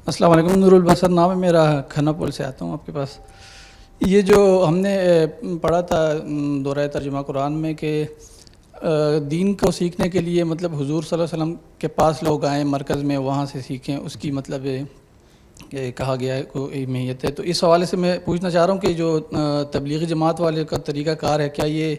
السلام علیکم، نور البصر نام ہے میرا، کھنہ پول سے آتا ہوں آپ کے پاس۔ یہ جو ہم نے پڑھا تھا دورہ ترجمہ قرآن میں کہ دین کو سیکھنے کے لیے مطلب حضور صلی اللہ علیہ وسلم کے پاس لوگ آئیں مرکز میں، وہاں سے سیکھیں، اس کی مطلب کہا گیا ہے کوئی اہمیت ہے۔ تو اس حوالے سے میں پوچھنا چاہ رہا ہوں کہ جو تبلیغی جماعت والے کا طریقہ کار ہے، کیا یہ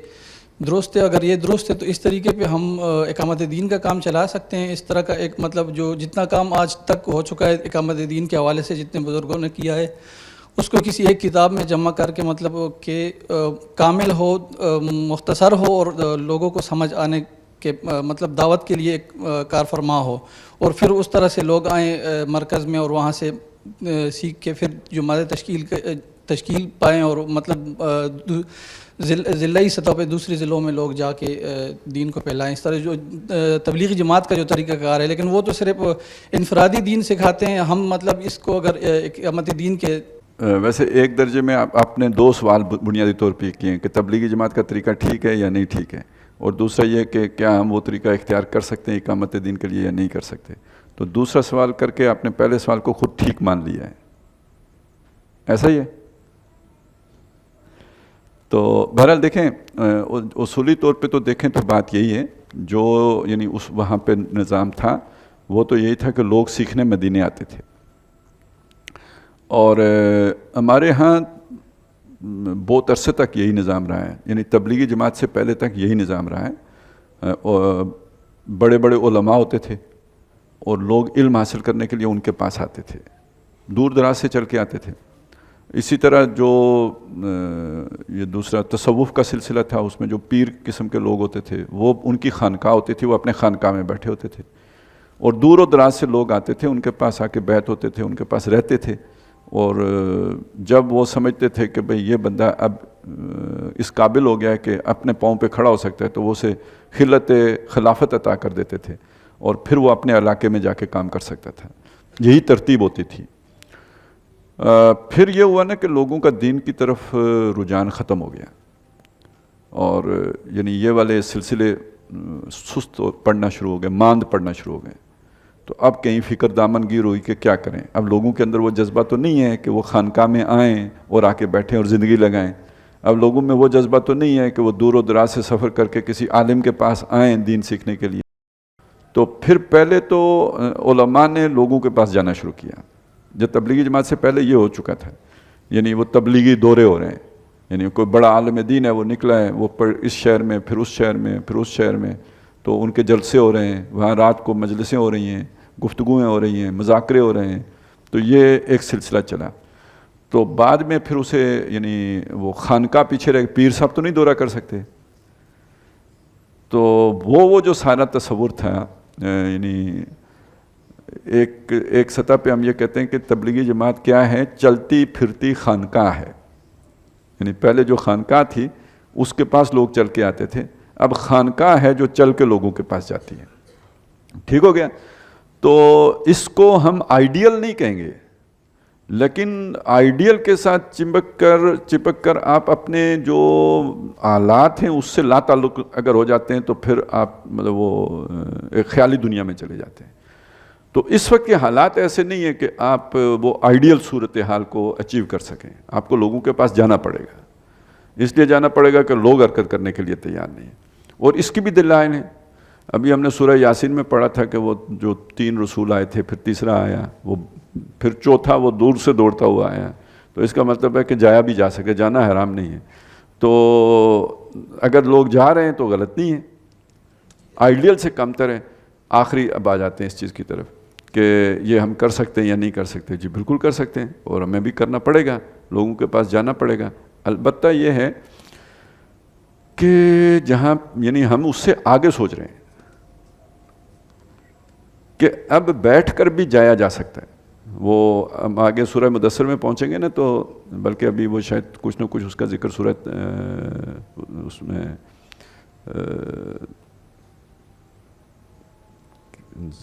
درست ہے؟ اگر یہ درست ہے تو اس طریقے پہ ہم اقامت دین کا کام چلا سکتے ہیں؟ اس طرح کا ایک مطلب جو جتنا کام آج تک ہو چکا ہے اقامت دین کے حوالے سے، جتنے بزرگوں نے کیا ہے، اس کو کسی ایک کتاب میں جمع کر کے مطلب کہ کامل ہو، مختصر ہو اور لوگوں کو سمجھ آنے کے مطلب دعوت کے لیے ایک کار فرما ہو، اور پھر اس طرح سے لوگ آئیں مرکز میں اور وہاں سے سیکھ کے پھر جماعت تشکیل پائیں اور مطلب ضلعی سطح پہ دوسری ضلعوں میں لوگ جا کے دین کو پھیلائیں۔ اس طرح جو تبلیغی جماعت کا جو طریقہ کار ہے، لیکن وہ تو صرف انفرادی دین سکھاتے ہیں۔ ہم مطلب اس کو اگر اقامت دین کے ویسے ایک درجے میں آپ نے دو سوال بنیادی طور پہ کیے ہیں کہ تبلیغی جماعت کا طریقہ ٹھیک ہے یا نہیں ٹھیک ہے، اور دوسرا یہ کہ کیا ہم وہ طریقہ اختیار کر سکتے ہیں اقامت دین کے لیے یا نہیں کر سکتے۔ تو دوسرا سوال کر کے آپ نے پہلے سوال کو خود ٹھیک مان لیا ہے، ایسا ہی ہے؟ تو بہرحال دیکھیں، اصولی طور پہ تو دیکھیں تو بات یہی ہے، جو یعنی اس وہاں پہ نظام تھا وہ تو یہی تھا کہ لوگ سیکھنے مدینے آتے تھے، اور ہمارے ہاں بہت عرصے تک یہی نظام رہا ہے، یعنی تبلیغی جماعت سے پہلے تک یہی نظام رہا ہے۔ بڑے بڑے علماء ہوتے تھے اور لوگ علم حاصل کرنے کے لیے ان کے پاس آتے تھے، دور دراز سے چل کے آتے تھے۔ اسی طرح جو یہ دوسرا تصوف کا سلسلہ تھا، اس میں جو پیر قسم کے لوگ ہوتے تھے، وہ ان کی خانقاہ ہوتی تھی، وہ اپنے خانقاہ میں بیٹھے ہوتے تھے، اور دور و دراز سے لوگ آتے تھے، ان کے پاس آ کے بیعت ہوتے تھے، ان کے پاس رہتے تھے، اور جب وہ سمجھتے تھے کہ بھئی یہ بندہ اب اس قابل ہو گیا ہے کہ اپنے پاؤں پہ کھڑا ہو سکتا ہے، تو وہ اسے خلت خلافت عطا کر دیتے تھے، اور پھر وہ اپنے علاقے میں جا کے کام کر سکتا تھا۔ یہی ترتیب ہوتی تھی۔ پھر یہ ہوا نا کہ لوگوں کا دین کی طرف رجحان ختم ہو گیا، اور یعنی یہ والے سلسلے سست پڑنا شروع ہو گئے، ماند پڑنا شروع ہو گئے۔ تو اب کہیں فکر دامن گیر ہوئی کہ کیا کریں۔ اب لوگوں کے اندر وہ جذبہ تو نہیں ہے کہ وہ خانقاہ میں آئیں اور آ کے بیٹھیں اور زندگی لگائیں۔ اب لوگوں میں وہ جذبہ تو نہیں ہے کہ وہ دور و دراز سے سفر کر کے کسی عالم کے پاس آئیں دین سیکھنے کے لیے۔ تو پھر پہلے تو علماء نے لوگوں کے پاس جانا شروع کیا۔ جو تبلیغی جماعت سے پہلے یہ ہو چکا تھا، یعنی وہ تبلیغی دورے ہو رہے ہیں، یعنی کوئی بڑا عالم دین ہے، وہ نکلا ہے، وہ اس شہر میں، پھر اس شہر میں، پھر اس شہر میں، تو ان کے جلسے ہو رہے ہیں، وہاں رات کو مجلسیں ہو رہی ہیں، گفتگویں ہو رہی ہیں، مذاکرے ہو رہے ہیں۔ تو یہ ایک سلسلہ چلا۔ تو بعد میں پھر اسے یعنی وہ خانقاہ پیچھے رہ، پیر صاحب تو نہیں دورہ کر سکتے، تو وہ جو سارا تصور تھا، یعنی ایک سطح پہ ہم یہ کہتے ہیں کہ تبلیغی جماعت کیا ہے؟ چلتی پھرتی خانقاہ ہے۔ یعنی پہلے جو خانقاہ تھی اس کے پاس لوگ چل کے آتے تھے، اب خانقاہ ہے جو چل کے لوگوں کے پاس جاتی ہے۔ ٹھیک ہو گیا؟ تو اس کو ہم آئیڈیل نہیں کہیں گے، لیکن آئیڈیل کے ساتھ چپک کر آپ اپنے جو آلات ہیں اس سے لا تعلق اگر ہو جاتے ہیں تو پھر آپ مطلب وہ ایک خیالی دنیا میں چلے جاتے ہیں۔ تو اس وقت کے حالات ایسے نہیں ہیں کہ آپ وہ آئیڈیل صورتحال کو اچیو کر سکیں، آپ کو لوگوں کے پاس جانا پڑے گا۔ اس لیے جانا پڑے گا کہ لوگ حرکت کرنے کے لیے تیار نہیں ہیں، اور اس کی بھی دلائل ہیں۔ ابھی ہم نے سورہ یاسین میں پڑھا تھا کہ وہ جو 3 رسول آئے تھے، پھر تیسرا آیا، وہ پھر چوتھا وہ دور سے دوڑتا ہوا آیا۔ تو اس کا مطلب ہے کہ جایا بھی جا سکے، جانا حرام نہیں ہے۔ تو اگر لوگ جا رہے ہیں تو غلط نہیں ہے، آئیڈیل سے کم تر ہے۔ آخری اب آ جاتے ہیں اس چیز کی طرف کہ یہ ہم کر سکتے ہیں یا نہیں کر سکتے۔ جی بالکل کر سکتے ہیں، اور ہمیں بھی کرنا پڑے گا، لوگوں کے پاس جانا پڑے گا۔ البتہ یہ ہے کہ جہاں یعنی ہم اس سے آگے سوچ رہے ہیں کہ اب بیٹھ کر بھی جایا جا سکتا ہے۔ وہ ہم آگے سورہ مدثر میں پہنچیں گے نا، تو بلکہ ابھی وہ شاید کچھ نہ کچھ اس کا ذکر سورہ اس میں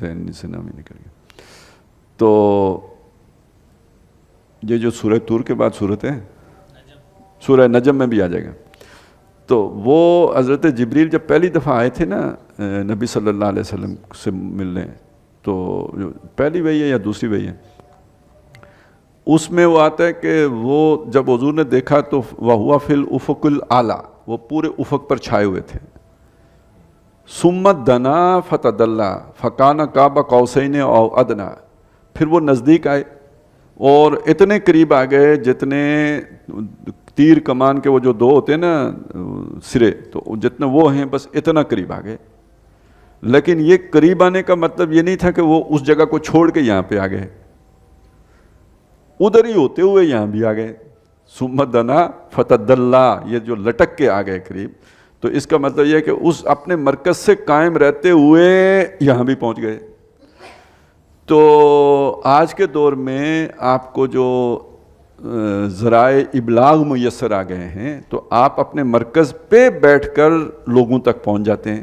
ذہن سے نام ہی نکل گیا۔ تو یہ جو سورہ طور کے بعد صورت ہے، سورہ نجم میں بھی آ جائے گا۔ تو وہ حضرت جبریل جب پہلی دفعہ آئے تھے نا نبی صلی اللہ علیہ وسلم سے ملنے، تو پہلی وحی ہے یا دوسری وحی ہے؟ اس میں وہ آتا ہے کہ وہ جب حضور نے دیکھا تو وَهُوَ فِي الْأُفُقِ الْأَعْلَى، وہ پورے افق پر چھائے ہوئے تھے. ثُمَّ دَنَا فَتَدَلَّى فَكَانَ قَابَ قَوْسَيْنِ أَوْ أَدْنَىٰ، پھر وہ نزدیک آئے اور اتنے قریب آ گئے جتنے تیر کمان کے وہ جو دو ہوتے ہیں نا سرے، تو جتنے وہ ہیں بس اتنا قریب آ گئے. لیکن یہ قریب آنے کا مطلب یہ نہیں تھا کہ وہ اس جگہ کو چھوڑ کے یہاں پہ آ گئے، ادھر ہی ہوتے ہوئے یہاں بھی آ گئے. ثم دنا فتدلّى، یہ جو لٹک کے آ گئے قریب، تو اس کا مطلب یہ ہے کہ اس اپنے مرکز سے قائم رہتے ہوئے یہاں بھی پہنچ گئے. تو آج کے دور میں آپ کو جو ذرائع ابلاغ میسر آ گئے ہیں تو آپ اپنے مرکز پہ بیٹھ کر لوگوں تک پہنچ جاتے ہیں.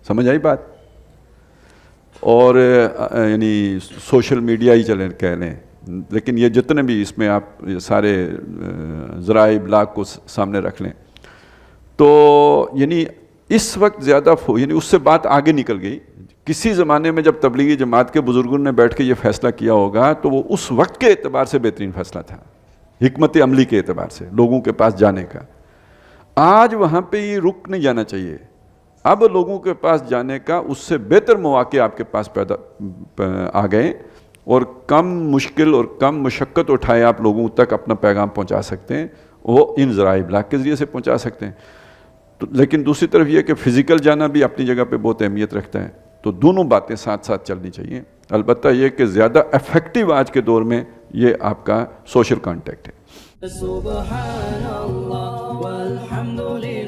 سمجھ آئی بات؟ اور یعنی سوشل میڈیا ہی چلیں کہہ لیں، لیکن یہ جتنے بھی اس میں آپ سارے ذرائع ابلاغ کو سامنے رکھ لیں، تو یعنی اس وقت زیادہ یعنی اس سے بات آگے نکل گئی. کسی زمانے میں جب تبلیغی جماعت کے بزرگوں نے بیٹھ کے یہ فیصلہ کیا ہوگا تو وہ اس وقت کے اعتبار سے بہترین فیصلہ تھا، حکمت عملی کے اعتبار سے لوگوں کے پاس جانے کا. آج وہاں پہ یہ رک نہیں جانا چاہیے. اب لوگوں کے پاس جانے کا اس سے بہتر مواقع آپ کے پاس پیدا آ گئے، اور کم مشکل اور کم مشقت اٹھائے آپ لوگوں تک اپنا پیغام پہنچا سکتے ہیں، وہ ان ذرائع ابلاغ کے ذریعے سے پہنچا سکتے ہیں. لیکن دوسری طرف یہ کہ فزیکل جانا بھی اپنی جگہ پہ بہت اہمیت رکھتا ہے. تو دونوں باتیں ساتھ ساتھ چلنی چاہیے. البتہ یہ کہ زیادہ افیکٹو آج کے دور میں یہ آپ کا سوشل کانٹیکٹ ہے. سبحان اللہ والحمد للہ.